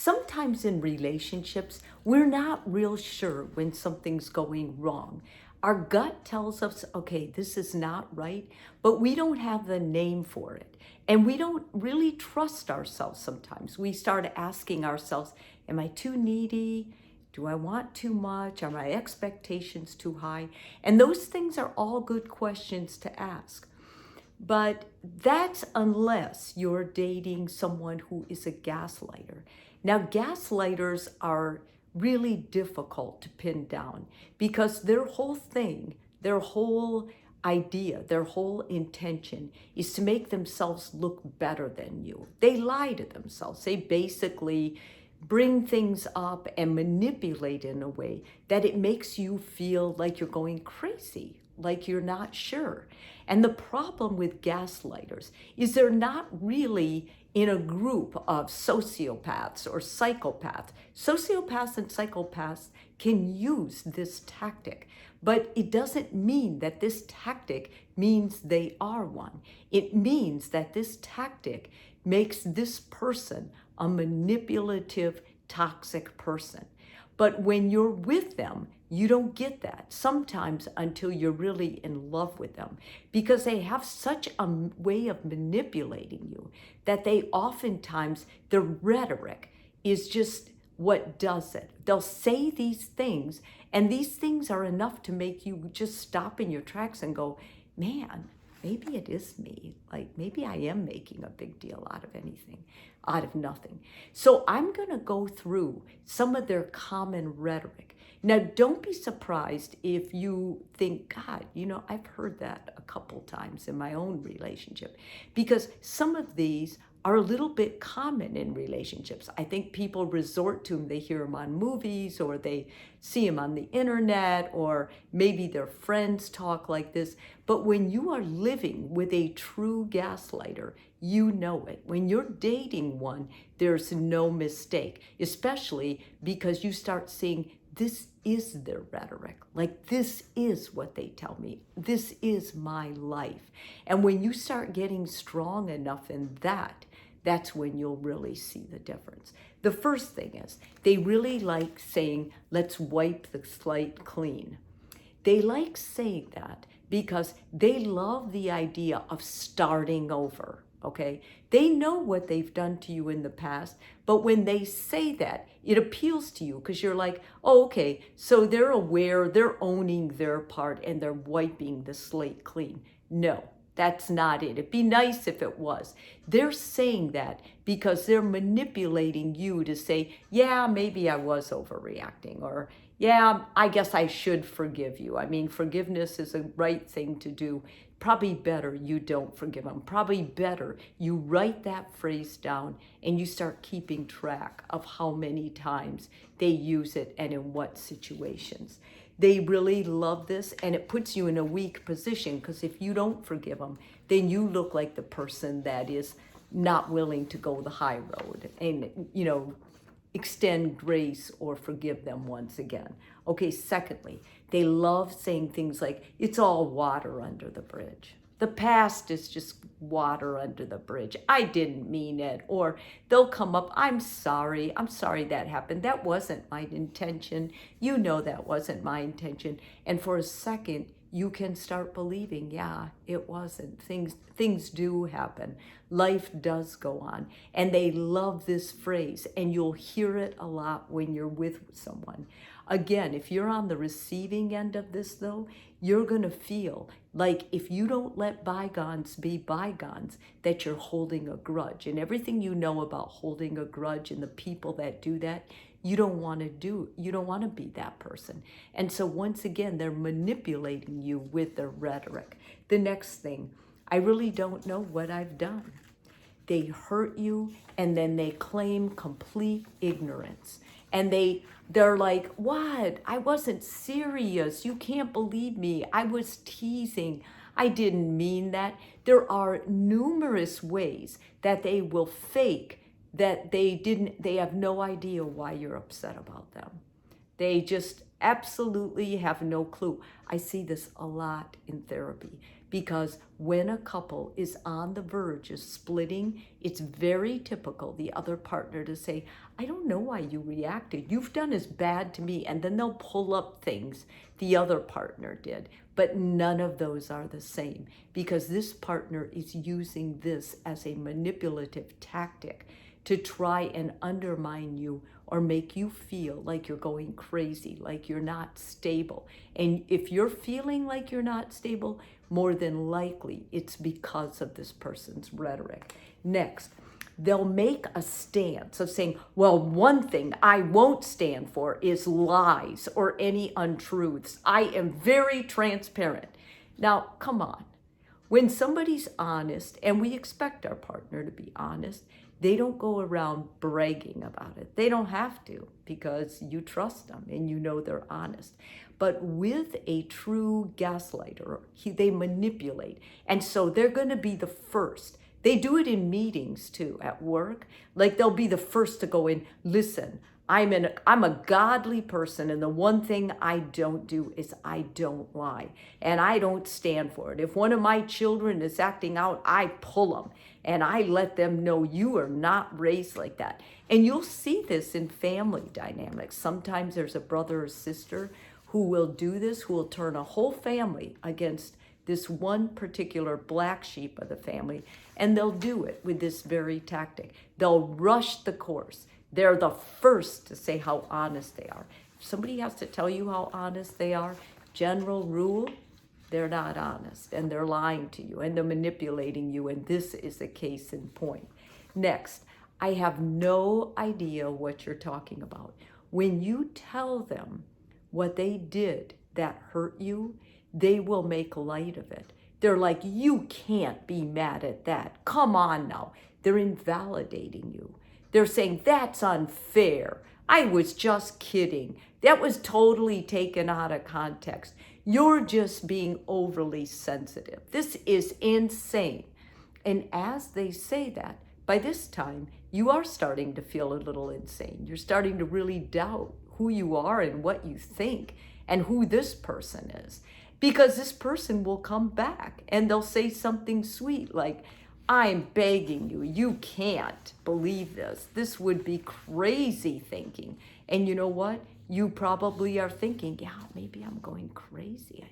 sometimes in relationships, we're not real sure when something's going wrong. Our gut tells us, okay, this is not right, but we don't have the name for it. And we don't really trust ourselves sometimes. We start asking ourselves, am I too needy? Do I want too much? Are my expectations too high? And those things are all good questions to ask. But that's unless you're dating someone who is a gaslighter. Now, gaslighters are really difficult to pin down because their whole thing, their whole idea, their whole intention is to make themselves look better than you. They lie to themselves. They basically bring things up and manipulate in a way that it makes you feel like you're going crazy, like you're not sure. And the problem with gaslighters is they're not really in a group of sociopaths or psychopaths. Sociopaths and psychopaths can use this tactic, but it doesn't mean that this tactic means they are one. It means that this tactic makes this person a manipulative, toxic person. But when you're with them, you don't get that sometimes until you're really in love with them because they have such a way of manipulating you that they oftentimes, the rhetoric is just what does it. They'll say these things, and these things are enough to make you just stop in your tracks and go, man, maybe it is me. Like maybe I am making a big deal out of anything, out of nothing. So I'm going to go through some of their common rhetoric. Now, don't be surprised if you think, God, I've heard that a couple times in my own relationship, because some of these are a little bit common in relationships. I think people resort to them. They hear them on movies or they see them on the internet, or maybe their friends talk like this. But when you are living with a true gaslighter, you know it. When you're dating one, there's no mistake, especially because you start seeing this is their rhetoric. Like, this is what they tell me. This is my life. And when you start getting strong enough in that, that's when you'll really see the difference. The first thing is they really like saying, let's wipe the slate clean. They like saying that because they love the idea of starting over, okay? They know what they've done to you in the past, but when they say that, it appeals to you because you're like, oh, okay, so they're aware, they're owning their part, and they're wiping the slate clean. No, that's not it. It'd be nice if it was. They're saying that because they're manipulating you to say, yeah, maybe I was overreacting, or yeah, I guess I should forgive you. I mean, forgiveness is a right thing to do. Probably better you don't forgive them. Probably better you write that phrase down and you start keeping track of how many times they use it and in what situations. They really love this, and it puts you in a weak position because if you don't forgive them, then you look like the person that is not willing to go the high road and, extend grace or forgive them once again. Okay, secondly, they love saying things like, it's all water under the bridge. The past is just water under the bridge. I didn't mean it. Or they'll come up, I'm sorry that happened. That wasn't my intention. You know that wasn't my intention. And for a second, you can start believing, yeah, it wasn't. Things do happen. Life does go on. And they love this phrase, and you'll hear it a lot when you're with someone. Again, if you're on the receiving end of this, though, you're going to feel like if you don't let bygones be bygones, that you're holding a grudge. And everything you know about holding a grudge and the people that do that, you don't want to be that person. And so once again, they're manipulating you with their rhetoric. The next thing, I really don't know what I've done. They hurt you and then they claim complete ignorance. And they're like, what? I wasn't serious. You can't believe me. I was teasing. I didn't mean that. There are numerous ways that they will fake that they have no idea why you're upset about them. They just absolutely have no clue. I see this a lot in therapy because when a couple is on the verge of splitting, it's very typical the other partner to say, I don't know why you reacted. You've done as bad to me. And then they'll pull up things the other partner did. But none of those are the same because this partner is using this as a manipulative tactic to try and undermine you or make you feel like you're going crazy, like you're not stable. And if you're feeling like you're not stable, more than likely it's because of this person's rhetoric. Next, they'll make a stance of saying, well, one thing I won't stand for is lies or any untruths. I am very transparent. Now, come on. When somebody's honest, and we expect our partner to be honest, they don't go around bragging about it. They don't have to because you trust them and you know they're honest. But with a true gaslighter, they manipulate. And so they're going to be the first. They do it in meetings too, at work. Like they'll be the first to go in, listen, I'm a godly person, and the one thing I don't do is I don't lie, and I don't stand for it. If one of my children is acting out, I pull them, and I let them know you are not raised like that. And you'll see this in family dynamics. Sometimes there's a brother or sister who will do this, who will turn a whole family against this one particular black sheep of the family, and they'll do it with this very tactic. They'll rush the course. They're the first to say how honest they are. If somebody has to tell you how honest they are, general rule, they're not honest, and they're lying to you, and they're manipulating you, and this is a case in point. Next, I have no idea what you're talking about. When you tell them what they did that hurt you, they will make light of it. They're like, you can't be mad at that. Come on now. They're invalidating you. They're saying, that's unfair. I was just kidding. That was totally taken out of context. You're just being overly sensitive. This is insane. And as they say that, by this time, you are starting to feel a little insane. You're starting to really doubt who you are and what you think and who this person is. Because this person will come back and they'll say something sweet like, I'm begging you, you can't believe this. This would be crazy thinking. And you know what? You probably are thinking, yeah, maybe I'm going crazy.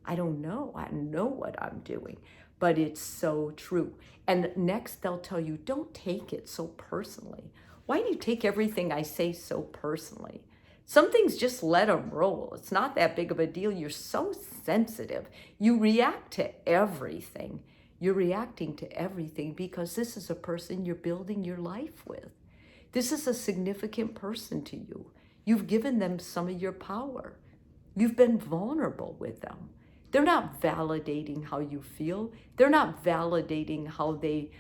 I don't know. I know what I'm doing. But it's so true. And next they'll tell you, don't take it so personally. Why do you take everything I say so personally? Some things just let them roll. It's not that big of a deal. You're so sensitive. You react to everything. You're reacting to everything because this is a person you're building your life with. This is a significant person to you. You've given them some of your power. You've been vulnerable with them. They're not validating how you feel. They're not validating how they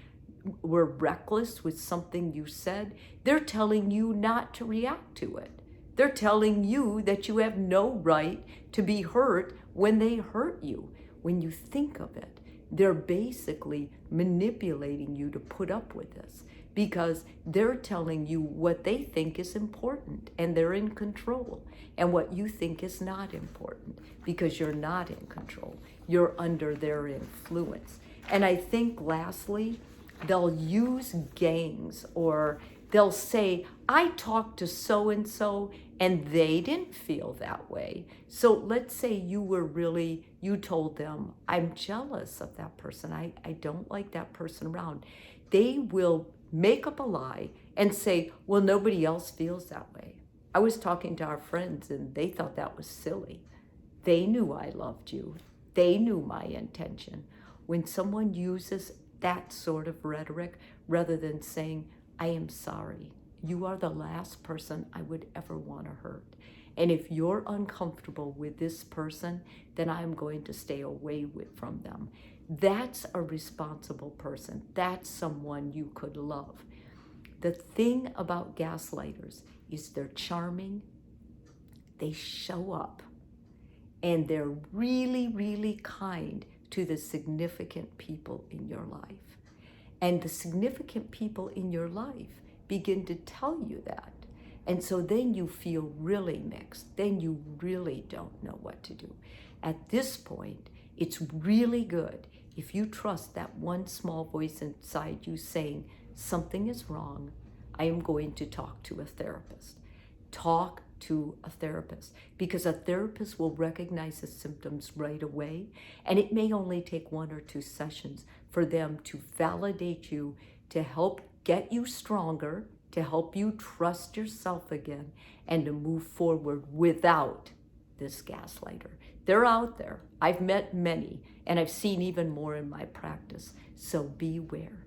were reckless with something you said. They're telling you not to react to it. They're telling you that you have no right to be hurt when they hurt you. When you think of it, they're basically manipulating you to put up with this because they're telling you what they think is important and they're in control, and what you think is not important because you're not in control. You're under their influence. And I think lastly, they'll use gangs, or they'll say, I talked to so-and-so and they didn't feel that way. So let's say you told them, I'm jealous of that person. I don't like that person around. They will make up a lie and say, well, nobody else feels that way. I was talking to our friends and they thought that was silly. They knew I loved you. They knew my intention. When someone uses that sort of rhetoric, rather than saying, I am sorry, you are the last person I would ever want to hurt. And if you're uncomfortable with this person, then I'm going to stay away from them. That's a responsible person. That's someone you could love. The thing about gaslighters is they're charming, they show up, and they're really, really kind to the significant people in your life. And the significant people in your life begin to tell you that. And so then you feel really mixed. Then you really don't know what to do. At this point, it's really good if you trust that one small voice inside you saying, something is wrong. I am going to talk to a therapist. Talk to a therapist, because a therapist will recognize the symptoms right away, and it may only take 1 or 2 sessions for them to validate you, to help get you stronger, to help you trust yourself again, and to move forward without this gaslighter. They're out there. I've met many, and I've seen even more in my practice. So beware.